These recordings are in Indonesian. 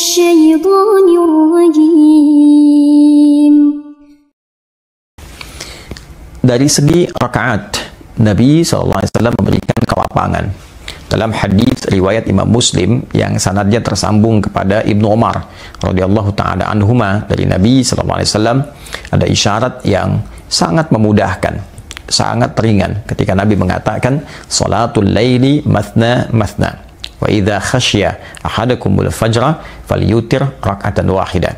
الشيطان الرجيم. Dari segi rakaat, Nabi SAW memberikan kelapangan. Dalam hadis riwayat Imam Muslim yang sanadnya tersambung kepada Ibnu Umar radhiyallahu taala anhuma dari Nabi SAW, ada isyarat yang sangat memudahkan, sangat ringan ketika Nabi mengatakan salatul laili mathna mathna wa idza khasya ahadakumul fajra falyutir rak'atan wahidah.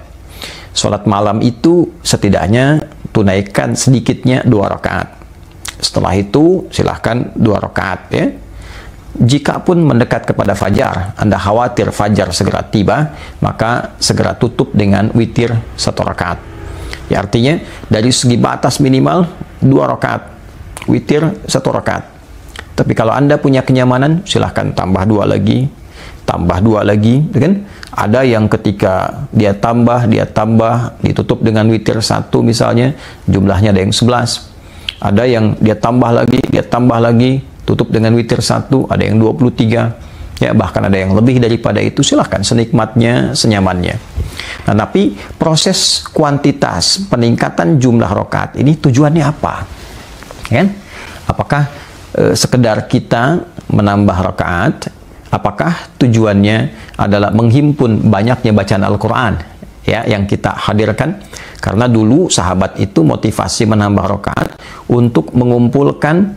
Salat malam itu setidaknya tunaikan sedikitnya 2 rakaat. Setelah itu silahkan 2 rakaat ya. Jika pun mendekat kepada fajar, Anda khawatir fajar segera tiba, maka segera tutup dengan witir 1 rakaat. Ya, artinya dari segi batas minimal 2 rakaat, witir 1 rakaat. Tapi kalau Anda punya kenyamanan, silahkan tambah 2 lagi, kan? Ada yang ketika dia tambah, ditutup dengan witir 1 misalnya, jumlahnya ada yang 11. Ada yang dia tambah lagi, tutup dengan witir 1, ada yang 23. Ya, bahkan ada yang lebih daripada itu, silahkan senikmatnya, senyamannya. Nah, tapi proses kuantitas peningkatan jumlah rakaat ini tujuannya apa? Kan? Apakah sekedar kita menambah rakaat? Apakah tujuannya adalah menghimpun banyaknya bacaan Al-Quran ya, yang kita hadirkan? Karena dulu sahabat itu motivasi menambah rakaat untuk mengumpulkan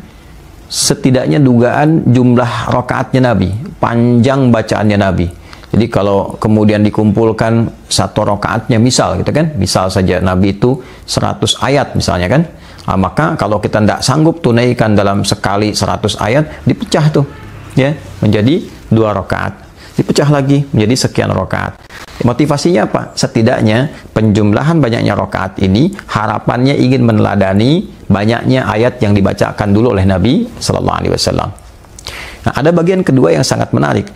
setidaknya dugaan jumlah rakaatnya Nabi, panjang bacaannya Nabi. Jadi kalau kemudian dikumpulkan 1 rakaatnya misal gitu kan, misal saja Nabi itu 100 ayat misalnya kan, maka kalau kita tidak sanggup tunaikan dalam sekali 100 ayat, dipecah tuh ya menjadi 2 rakaat, dipecah lagi menjadi sekian rakaat. Motivasinya apa? Setidaknya penjumlahan banyaknya rakaat ini harapannya ingin meneladani banyaknya ayat yang dibacakan dulu oleh Nabi Sallallahu Alaihi Wasallam. Nah, ada bagian kedua yang sangat menarik.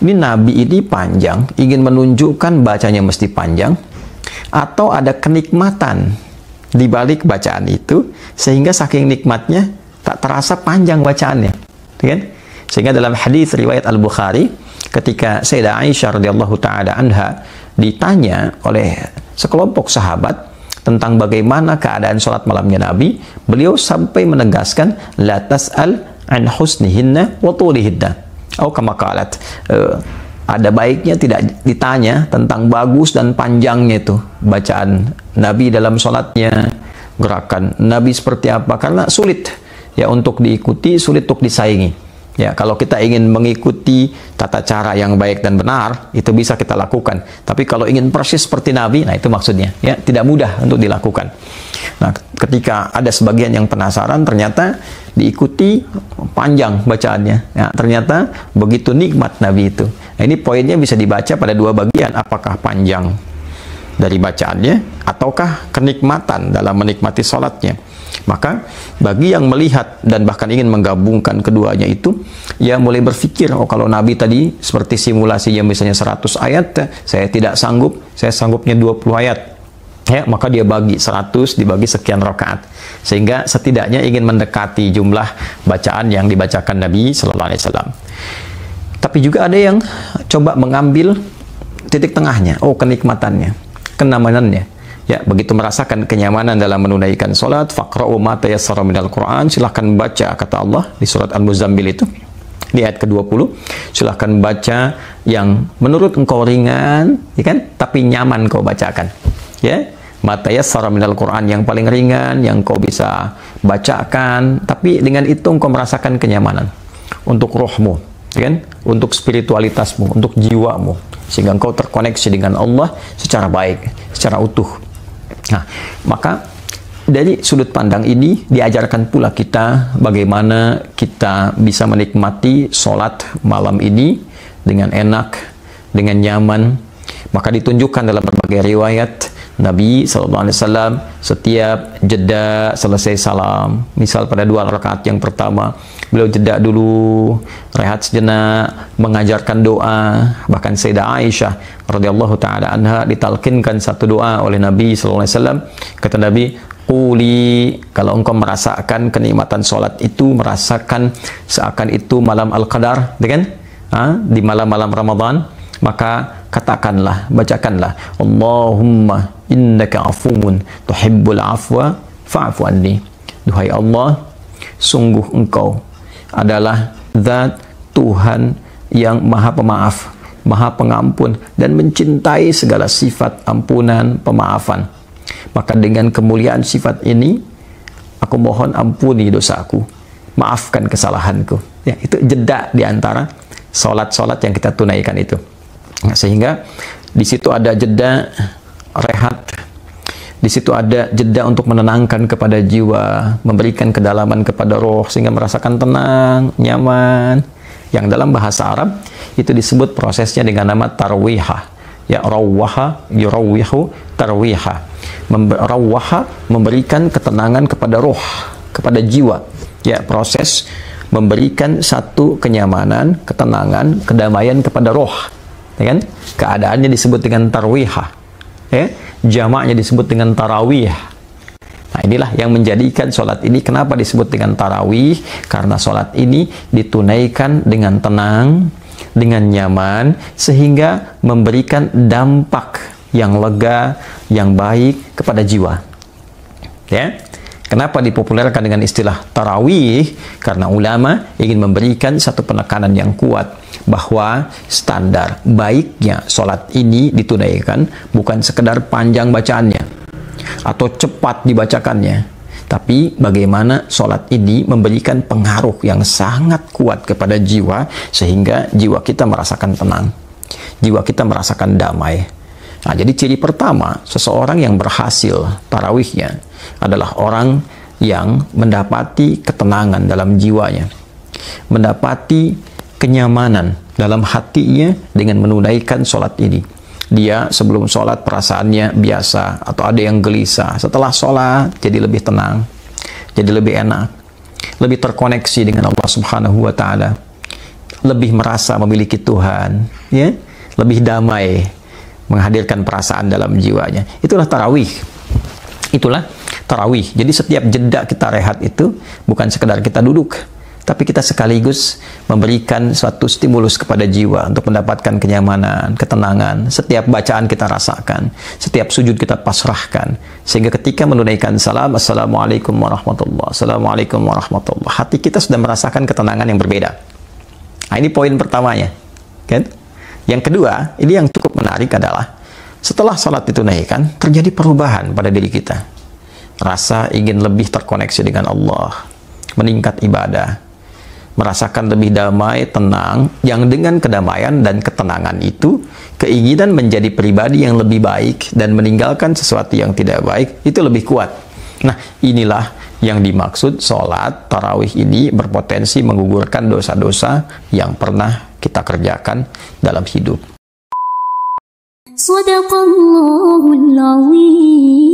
Ini Nabi ini panjang, ingin menunjukkan bacanya mesti panjang, atau ada kenikmatan di balik bacaan itu sehingga saking nikmatnya tak terasa panjang bacaannya, kan? Sehingga dalam hadis riwayat Al-Bukhari, ketika Sayyidah Aisyah radhiyallahu taala anha ditanya oleh sekelompok sahabat tentang bagaimana keadaan sholat malamnya Nabi, beliau sampai menegaskan la tas'al an husnihinna wa tulihinna. Atau kama qalat, ada baiknya tidak ditanya tentang bagus dan panjangnya itu bacaan Nabi dalam sholatnya, gerakan Nabi seperti apa, karena sulit ya untuk diikuti, sulit untuk disaingi. Ya, kalau kita ingin mengikuti tata cara yang baik dan benar, itu bisa kita lakukan. Tapi kalau ingin persis seperti Nabi, nah itu maksudnya, ya, tidak mudah untuk dilakukan. Nah, ketika ada sebagian yang penasaran, ternyata diikuti panjang bacaannya. Ya, ternyata begitu nikmat Nabi itu. Nah, ini poinnya bisa dibaca pada 2 bagian. Apakah panjang dari bacaannya, ataukah kenikmatan dalam menikmati sholatnya. Maka bagi yang melihat dan bahkan ingin menggabungkan keduanya itu, ya mulai berpikir, oh kalau Nabi tadi seperti simulasinya misalnya 100 ayat, saya tidak sanggup, saya sanggupnya 20 ayat. Ya, maka dia bagi 100 dibagi sekian rakaat, sehingga setidaknya ingin mendekati jumlah bacaan yang dibacakan Nabi Sallallahu Alaihi Wasallam. Tapi juga ada yang coba mengambil titik tengahnya, oh kenikmatannya, kenyamanannya. Ya, begitu merasakan kenyamanan dalam menunaikan sholat, faqra'u ma tayassara minal Qur'an, silahkan baca, kata Allah di surat Al-Muzammil itu, di ayat ke-20, silahkan baca yang menurut engkau ringan, ya kan? Tapi nyaman kau bacakan. Ya, ma tayassara minal Qur'an, yang paling ringan, yang kau bisa bacakan, tapi dengan itu engkau merasakan kenyamanan untuk rohmu, ya kan? Untuk spiritualitasmu, untuk jiwamu, sehingga engkau terkoneksi dengan Allah secara baik, secara utuh. Nah, maka dari sudut pandang ini diajarkan pula kita bagaimana kita bisa menikmati sholat malam ini dengan enak, dengan nyaman. Maka ditunjukkan dalam berbagai riwayat Nabi SAW setiap jeda selesai salam, misal pada 2 rakaat yang pertama, beliau jeda dulu, rehat sejenak, mengajarkan doa. Bahkan Sayyidah Aisyah radhiyallahu taala anha ditalkinkan satu doa oleh Nabi SAW. Kata Nabi, quli, kalau engkau merasakan kenikmatan sholat itu, merasakan seakan itu malam Al-Qadar, kan? Di malam-malam Ramadan, maka katakanlah, bacakanlah, Allahumma innaka afuwun tuhibbul afwa fa'fu anni. Duhai Allah, sungguh Engkau adalah zat Tuhan yang maha pemaaf, maha pengampun, dan mencintai segala sifat ampunan, pemaafan. Maka dengan kemuliaan sifat ini, aku mohon ampuni dosaku, maafkan kesalahanku. Ya, itu jeda di antara sholat-sholat yang kita tunaikan itu. Nah, sehingga di situ ada jeda rehat, di situ ada jeda untuk menenangkan kepada jiwa, memberikan kedalaman kepada roh sehingga merasakan tenang, nyaman. Yang dalam bahasa Arab itu disebut prosesnya dengan nama tarwihah. Ya, rawwaha yurawwihu tarwihah. Rawwaha memberikan ketenangan kepada roh, kepada jiwa. Ya, proses memberikan satu kenyamanan, ketenangan, kedamaian kepada roh. Ya kan? Keadaannya disebut dengan tarwihah. Ya, jamaknya disebut dengan tarawih. Nah, inilah yang menjadikan sholat ini kenapa disebut dengan tarawih, karena sholat ini ditunaikan dengan tenang, dengan nyaman, sehingga memberikan dampak yang lega, yang baik kepada jiwa. Ya, kenapa dipopulerkan dengan istilah tarawih? Karena ulama ingin memberikan satu penekanan yang kuat bahwa standar baiknya sholat ini ditunaikan bukan sekedar panjang bacaannya atau cepat dibacakannya, tapi bagaimana sholat ini memberikan pengaruh yang sangat kuat kepada jiwa, sehingga jiwa kita merasakan tenang, jiwa kita merasakan damai. Nah, jadi ciri pertama seseorang yang berhasil tarawihnya adalah orang yang mendapati ketenangan dalam jiwanya, mendapati kenyamanan dalam hatinya dengan menunaikan sholat ini. Dia sebelum sholat perasaannya biasa atau ada yang gelisah. Setelah sholat jadi lebih tenang, jadi lebih enak, lebih terkoneksi dengan Allah Subhanahu wa Ta'ala, lebih merasa memiliki Tuhan, ya, lebih damai, menghadirkan perasaan dalam jiwanya. Itulah tarawih. Itulah tarawih. Jadi setiap jeda kita rehat itu bukan sekedar kita duduk, tapi kita sekaligus memberikan suatu stimulus kepada jiwa untuk mendapatkan kenyamanan, ketenangan. Setiap bacaan kita rasakan, setiap sujud kita pasrahkan, sehingga ketika menunaikan salam, Assalamualaikum warahmatullahi, Assalamualaikum warahmatullahi, hati kita sudah merasakan ketenangan yang berbeda. Nah, ini poin pertamanya, kan? Yang kedua, ini yang cukup menarik adalah setelah salat ditunaikan, terjadi perubahan pada diri kita. Rasa ingin lebih terkoneksi dengan Allah, meningkat ibadah, merasakan lebih damai, tenang, yang dengan kedamaian dan ketenangan itu, keinginan menjadi pribadi yang lebih baik dan meninggalkan sesuatu yang tidak baik, itu lebih kuat. Nah, inilah yang dimaksud sholat tarawih ini berpotensi menggugurkan dosa-dosa yang pernah kita kerjakan dalam hidup. Sadaqallahul Azim.